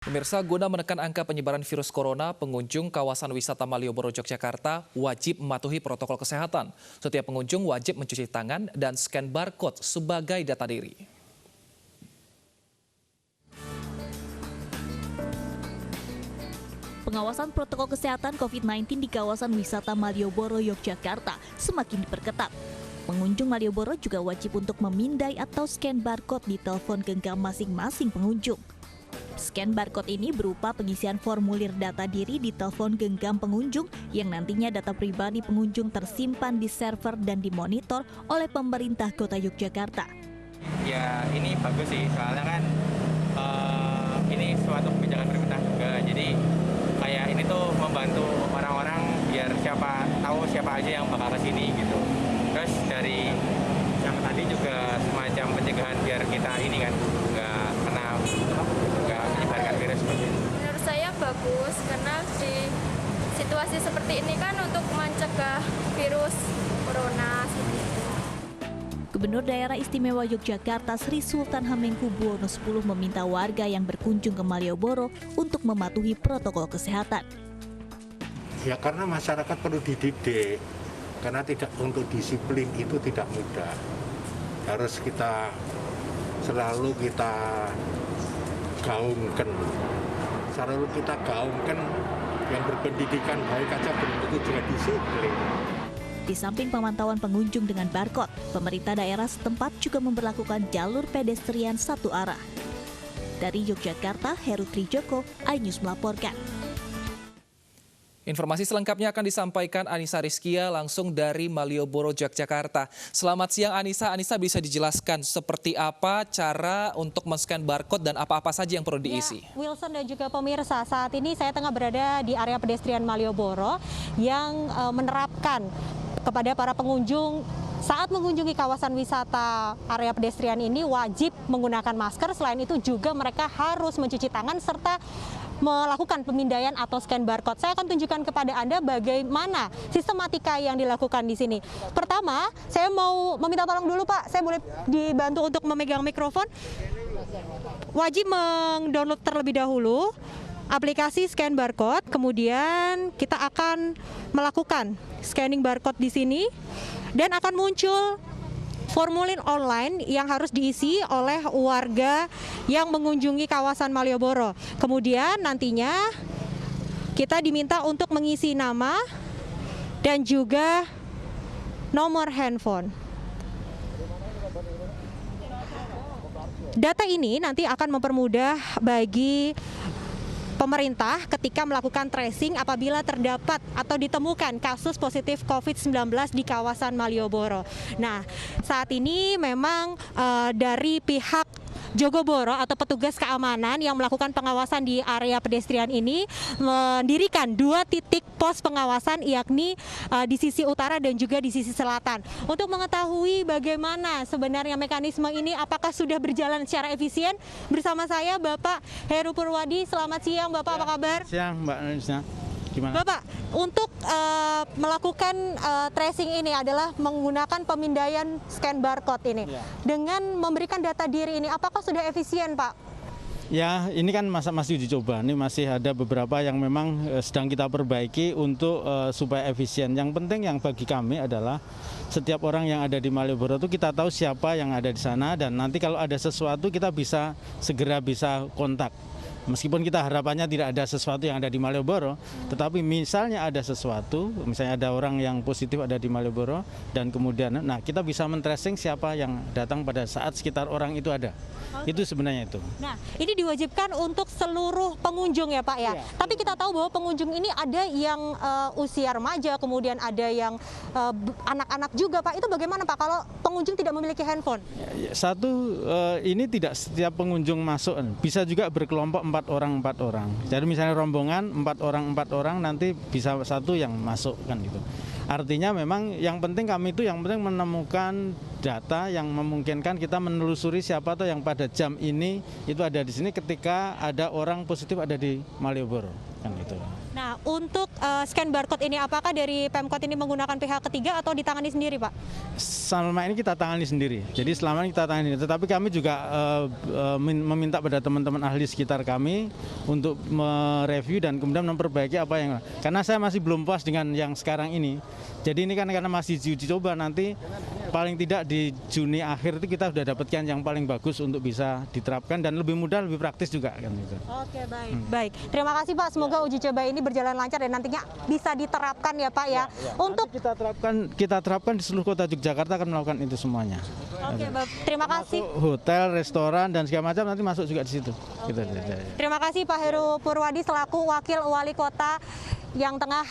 Pemirsa, guna menekan angka penyebaran virus corona, pengunjung kawasan wisata Malioboro, Yogyakarta wajib mematuhi protokol kesehatan. Setiap pengunjung wajib mencuci tangan dan scan barcode sebagai data diri. Pengawasan protokol kesehatan COVID-19 di kawasan wisata Malioboro, Yogyakarta semakin diperketat. Pengunjung Malioboro juga wajib untuk memindai atau scan barcode di telepon genggam masing-masing pengunjung. Scan barcode ini berupa pengisian formulir data diri di telepon genggam pengunjung yang nantinya data pribadi pengunjung tersimpan di server dan dimonitor oleh pemerintah Kota Yogyakarta. Ya ini bagus sih, soalnya kan ini suatu kebijakan pemerintah juga. Jadi kayak ini tuh membantu orang-orang biar tahu siapa aja yang bakal kesini gitu. Terus dari yang tadi juga semacam pencegahan biar kita ini kan nggak menyebarkan virus seperti ini. Menurut saya bagus karena di situasi seperti ini kan untuk mencegah virus corona seperti itu. Gubernur Daerah Istimewa Yogyakarta Sri Sultan Hamengkubuwono X meminta warga yang berkunjung ke Malioboro untuk mematuhi protokol kesehatan. Ya karena masyarakat perlu dididik, karena untuk disiplin itu tidak mudah. Harus selalu kita gaungkan, yang berpendidikan baik aja belum tentu juga disiplin. Di samping pemantauan pengunjung dengan barcode, pemerintah daerah setempat juga memberlakukan jalur pedestrian satu arah. Dari Yogyakarta, Heru Trijoko, iNews melaporkan. Informasi selengkapnya akan disampaikan Anissa Rizkia langsung dari Malioboro, Yogyakarta. Selamat siang Anissa. Anissa, bisa dijelaskan seperti apa cara untuk men-scan barcode dan apa-apa saja yang perlu diisi? Ya, Wilson dan juga pemirsa, saat ini saya tengah berada di area pedestrian Malioboro yang menerapkan kepada para pengunjung saat mengunjungi kawasan wisata area pedestrian ini wajib menggunakan masker. Selain itu juga mereka harus mencuci tangan serta melakukan pemindaian atau scan barcode. Saya akan tunjukkan kepada Anda bagaimana sistematika yang dilakukan di sini. Pertama, saya mau meminta tolong dulu Pak, saya boleh dibantu untuk memegang mikrofon. Wajib mendownload terlebih dahulu aplikasi scan barcode, kemudian kita akan melakukan scanning barcode di sini dan akan muncul formulir online yang harus diisi oleh warga yang mengunjungi kawasan Malioboro. Kemudian nantinya kita diminta untuk mengisi nama dan juga nomor handphone. Data ini nanti akan mempermudah bagi pemerintah ketika melakukan tracing apabila terdapat atau ditemukan kasus positif COVID-19 di kawasan Malioboro. Nah, saat ini memang dari pihak Jogoboro atau petugas keamanan yang melakukan pengawasan di area pedestrian ini mendirikan 2 titik pos pengawasan, yakni di sisi utara dan juga di sisi selatan. Untuk mengetahui bagaimana sebenarnya mekanisme ini, apakah sudah berjalan secara efisien, bersama saya Bapak Heru Purwadi. Selamat siang Bapak, apa kabar? Siang Mbak Anissa. Gimana? Bapak, untuk melakukan tracing ini adalah menggunakan pemindaian scan barcode ini. Ya. Dengan memberikan data diri ini, apakah sudah efisien Pak? Ya, ini kan masih uji coba. Ini masih ada beberapa yang memang sedang kita perbaiki untuk supaya efisien. Yang penting yang bagi kami adalah setiap orang yang ada di Malioboro itu kita tahu siapa yang ada di sana, dan nanti kalau ada sesuatu kita segera bisa kontak. Meskipun kita harapannya tidak ada sesuatu yang ada di Malioboro, tetapi misalnya ada sesuatu, misalnya ada orang yang positif ada di Malioboro, dan kemudian kita bisa men-tracing siapa yang datang pada saat sekitar orang itu ada. Itu sebenarnya itu. Nah, ini diwajibkan untuk seluruh pengunjung ya Pak ya. Ya. Tapi kita tahu bahwa pengunjung ini ada yang usia remaja, kemudian ada yang anak-anak juga Pak. Itu bagaimana Pak kalau pengunjung tidak memiliki handphone? Satu, ini tidak setiap pengunjung masuk, bisa juga berkelompok 4 orang. Jadi misalnya rombongan 4 orang nanti bisa satu yang masuk kan gitu. Artinya memang yang penting kami itu menemukan data yang memungkinkan kita menelusuri siapa tuh yang pada jam ini itu ada di sini ketika ada orang positif ada di Malioboro, kan gitu. Nah, untuk scan barcode ini apakah dari Pemkot ini menggunakan pihak ketiga atau ditangani sendiri, Pak? Selama ini kita tangani sendiri. Jadi selama ini kita tangani, tetapi kami juga meminta pada teman-teman ahli sekitar kami untuk mereview dan kemudian memperbaiki apa yang, karena saya masih belum puas dengan yang sekarang ini. Jadi ini kan karena masih uji coba, nanti paling tidak di Juni akhir itu kita sudah dapatkan yang paling bagus untuk bisa diterapkan dan lebih mudah, lebih praktis juga kan gitu. Oke, baik. Baik. Terima kasih, Pak. Semoga uji coba ini berjalan lancar dan nantinya bisa diterapkan ya, Pak ya. Untuk Nanti kita terapkan di seluruh kota Yogyakarta akan melakukan itu semuanya. Oke, Bapak. Terima kasih. Hotel, restoran dan segala macam nanti masuk juga di situ. Gitu. Terima kasih Pak Heru Purwadi selaku Wakil Wali Kota yang tengah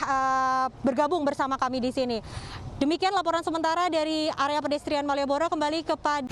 bergabung bersama kami di sini. Demikian laporan sementara dari area pedestrian Malioboro, kembali kepada